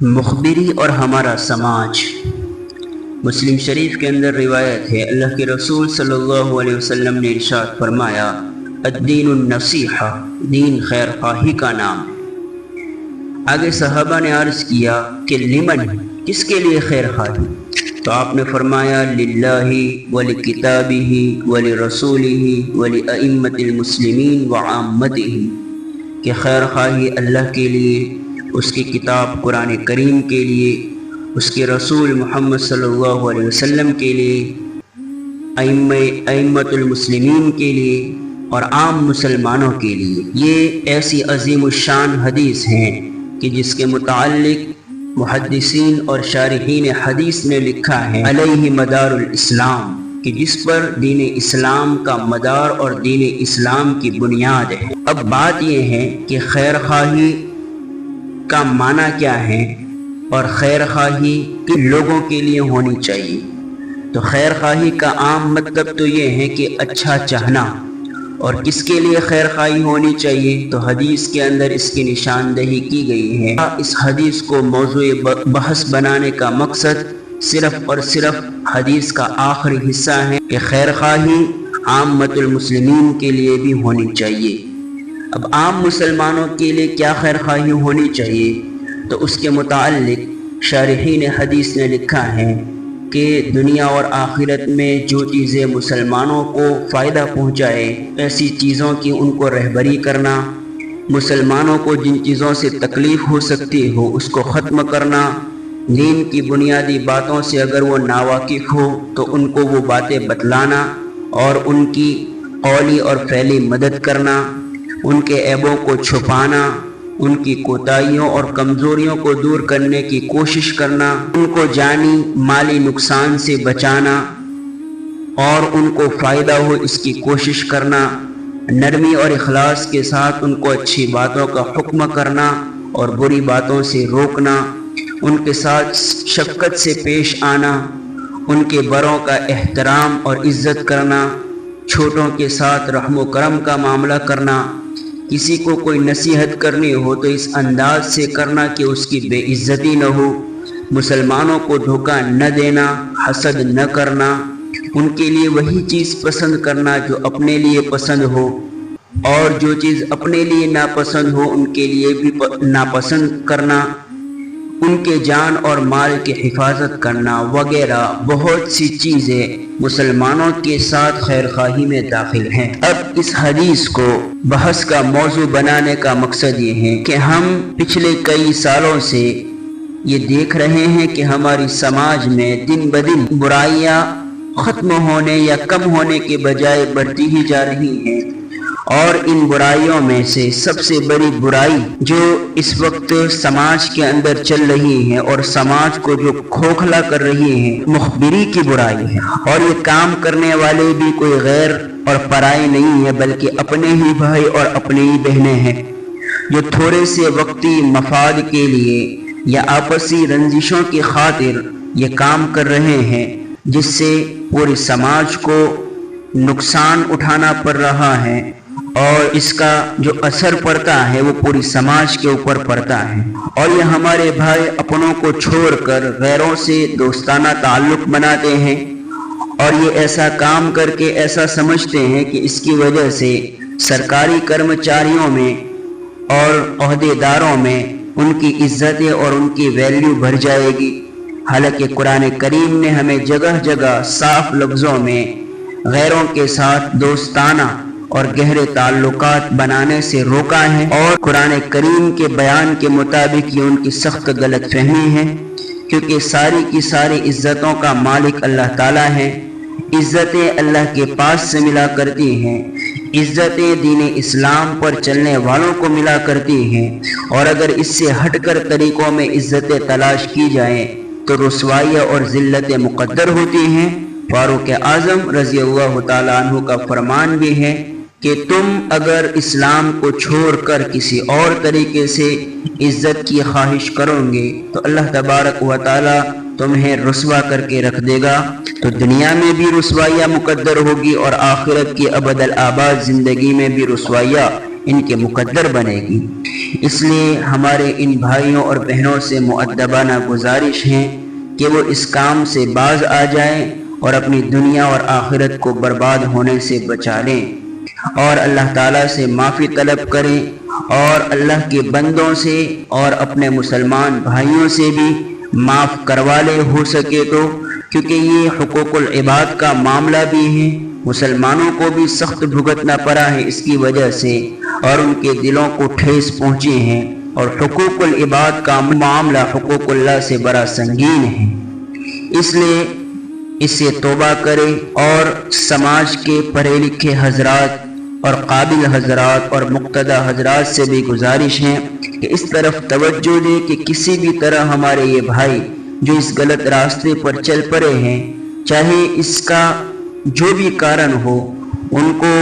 مخبری اور ہمارا سماج۔ مسلم شریف کے اندر روایت ہے، اللہ کے رسول صلی اللہ علیہ وسلم نے ارشاد فرمایا، الدین النصیحہ، دین خیر خواہی کا نام ہے۔ آگے صحابہ نے عرض کیا کہ لمن، کس کے لیے خیر خواہی؟ تو آپ نے فرمایا، للہ ولکتابہ ولرسولہ ولأئمۃ المسلمین وعامتہ، کہ خیر خواہی اللہ کے لیے، اس کی کتاب قرآن کریم کے لیے، اس کے رسول محمد صلی اللہ علیہ وسلم کے لیے، ائمۃ المسلمین کے لیے اور عام مسلمانوں کے لیے۔ یہ ایسی عظیم الشان حدیث ہیں کہ جس کے متعلق محدثین اور شارحین حدیث نے لکھا ہے، علیہ مدار الاسلام، کہ جس پر دین اسلام کا مدار اور دین اسلام کی بنیاد ہے۔ اب بات یہ ہے کہ خیر خواہی کا معنی کیا ہے اور خیر خواہی کن لوگوں کے لیے ہونی چاہیے۔ تو خیر خواہی کا عام مطلب تو یہ ہے کہ اچھا چاہنا، اور کس کے لیے خیر خواہی ہونی چاہیے؟ تو حدیث کے اندر اس کی نشاندہی کی گئی ہے۔ اس حدیث کو موضوع بحث بنانے کا مقصد صرف اور صرف حدیث کا آخری حصہ ہے کہ خیر خواہی عامۃ المسلمین کے لیے بھی ہونی چاہیے۔ اب عام مسلمانوں کے لیے کیا خیر خواہی ہونی چاہیے؟ تو اس کے متعلق شارحین حدیث نے لکھا ہے کہ دنیا اور آخرت میں جو چیزیں مسلمانوں کو فائدہ پہنچائے، ایسی چیزوں کی ان کو رہبری کرنا، مسلمانوں کو جن چیزوں سے تکلیف ہو سکتی ہو اس کو ختم کرنا، دین کی بنیادی باتوں سے اگر وہ ناواقف ہو تو ان کو وہ باتیں بتلانا اور ان کی قولی اور فعلی مدد کرنا، ان کے عیبوں کو چھپانا، ان کی کوتاہیوں اور کمزوریوں کو دور کرنے کی کوشش کرنا، ان کو جانی مالی نقصان سے بچانا اور ان کو فائدہ ہو اس کی کوشش کرنا، نرمی اور اخلاص کے ساتھ ان کو اچھی باتوں کا حکم کرنا اور بری باتوں سے روکنا، ان کے ساتھ شفقت سے پیش آنا، ان کے بڑوں کا احترام اور عزت کرنا، چھوٹوں کے ساتھ رحم و کرم کا معاملہ کرنا، کسی کو کوئی نصیحت کرنی ہو تو اس انداز سے کرنا کہ اس کی بے عزتی نہ ہو، مسلمانوں کو دھوکہ نہ دینا، حسد نہ کرنا، ان کے لیے وہی چیز پسند کرنا جو اپنے لیے پسند ہو، اور جو چیز اپنے لیے ناپسند ہو ان کے لیے بھی ناپسند کرنا، ان کے جان اور مال کی حفاظت کرنا وغیرہ بہت سی چیزیں مسلمانوں کے ساتھ خیر خواہی میں داخل ہیں۔ اب اس حدیث کو بحث کا موضوع بنانے کا مقصد یہ ہے کہ ہم پچھلے کئی سالوں سے یہ دیکھ رہے ہیں کہ ہماری سماج میں دن بدن برائیاں ختم ہونے یا کم ہونے کے بجائے بڑھتی ہی جا رہی ہیں، اور ان برائیوں میں سے سب سے بڑی برائی جو اس وقت سماج کے اندر چل رہی ہے اور سماج کو جو کھوکھلا کر رہی ہے، مخبری کی برائی ہے۔ اور یہ کام کرنے والے بھی کوئی غیر اور پرائے نہیں ہے بلکہ اپنے ہی بھائی اور اپنی ہی بہنیں ہیں، جو تھوڑے سے وقتی مفاد کے لیے یا آپسی رنجشوں کی خاطر یہ کام کر رہے ہیں، جس سے پورے سماج کو نقصان اٹھانا پڑ رہا ہے، اور اس کا جو اثر پڑتا ہے وہ پوری سماج کے اوپر پڑتا ہے۔ اور یہ ہمارے بھائی اپنوں کو چھوڑ کر غیروں سے دوستانہ تعلق بناتے ہیں، اور یہ ایسا کام کر کے ایسا سمجھتے ہیں کہ اس کی وجہ سے سرکاری کرمچاریوں میں اور عہدے داروں میں ان کی عزتیں اور ان کی ویلیو بڑھ جائے گی، حالانکہ قرآن کریم نے ہمیں جگہ جگہ صاف لفظوں میں غیروں کے ساتھ دوستانہ اور گہرے تعلقات بنانے سے روکا ہے، اور قرآن کریم کے بیان کے مطابق یہ ان کی سخت غلط فہمی ہے، کیونکہ ساری کی ساری عزتوں کا مالک اللہ تعالیٰ ہے۔ عزتیں اللہ کے پاس سے ملا کرتی ہیں، عزتیں دین اسلام پر چلنے والوں کو ملا کرتی ہیں، اور اگر اس سے ہٹ کر طریقوں میں عزتیں تلاش کی جائیں تو رسوائیاں اور ذلتیں مقدر ہوتی ہیں۔ فاروق اعظم رضی اللہ تعالیٰ عنہ کا فرمان بھی ہے کہ تم اگر اسلام کو چھوڑ کر کسی اور طریقے سے عزت کی خواہش کرو گے تو اللہ تبارک و تعالیٰ تمہیں رسوا کر کے رکھ دے گا، تو دنیا میں بھی رسوائیاں مقدر ہوگی اور آخرت کی ابد الآباد زندگی میں بھی رسوائیاں ان کے مقدر بنے گی۔ اس لیے ہمارے ان بھائیوں اور بہنوں سے مؤدبانہ گزارش ہے کہ وہ اس کام سے باز آ جائیں اور اپنی دنیا اور آخرت کو برباد ہونے سے بچا لیں، اور اللہ تعالیٰ سے معافی طلب کریں، اور اللہ کے بندوں سے اور اپنے مسلمان بھائیوں سے بھی معاف کروا لے ہو سکے تو، کیونکہ یہ حقوق العباد کا معاملہ بھی ہے۔ مسلمانوں کو بھی سخت بھگتنا پڑا ہے اس کی وجہ سے، اور ان کے دلوں کو ٹھیس پہنچے ہیں، اور حقوق العباد کا معاملہ حقوق اللہ سے بڑا سنگین ہے۔ اس لیے اس سے توبہ کرے، اور سماج کے پڑھے لکھے حضرات اور قابل حضرات اور مقتدی حضرات سے بھی گزارش ہے کہ اس طرف توجہ دے کہ کسی بھی طرح ہمارے یہ بھائی جو اس غلط راستے پر چل پڑے ہیں، چاہے اس کا جو بھی کارن ہو، ان کو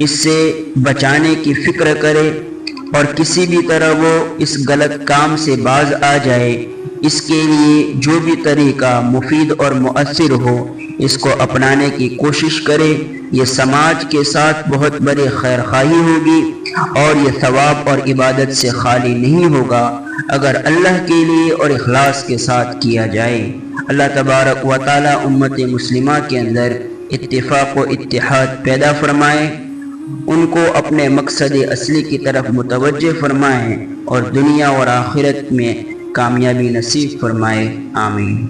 اس سے بچانے کی فکر کرے، اور کسی بھی طرح وہ اس غلط کام سے باز آ جائے۔ اس کے لیے جو بھی طریقہ مفید اور مؤثر ہو اس کو اپنانے کی کوشش کرے۔ یہ سماج کے ساتھ بہت بڑی خیر خواہی ہوگی، اور یہ ثواب اور عبادت سے خالی نہیں ہوگا اگر اللہ کے لیے اور اخلاص کے ساتھ کیا جائے۔ اللہ تبارک و تعالی امت مسلمہ کے اندر اتفاق و اتحاد پیدا فرمائے، ان کو اپنے مقصد اصلی کی طرف متوجہ فرمائے، اور دنیا اور آخرت میں کامیابی نصیب فرمائے۔ آمین۔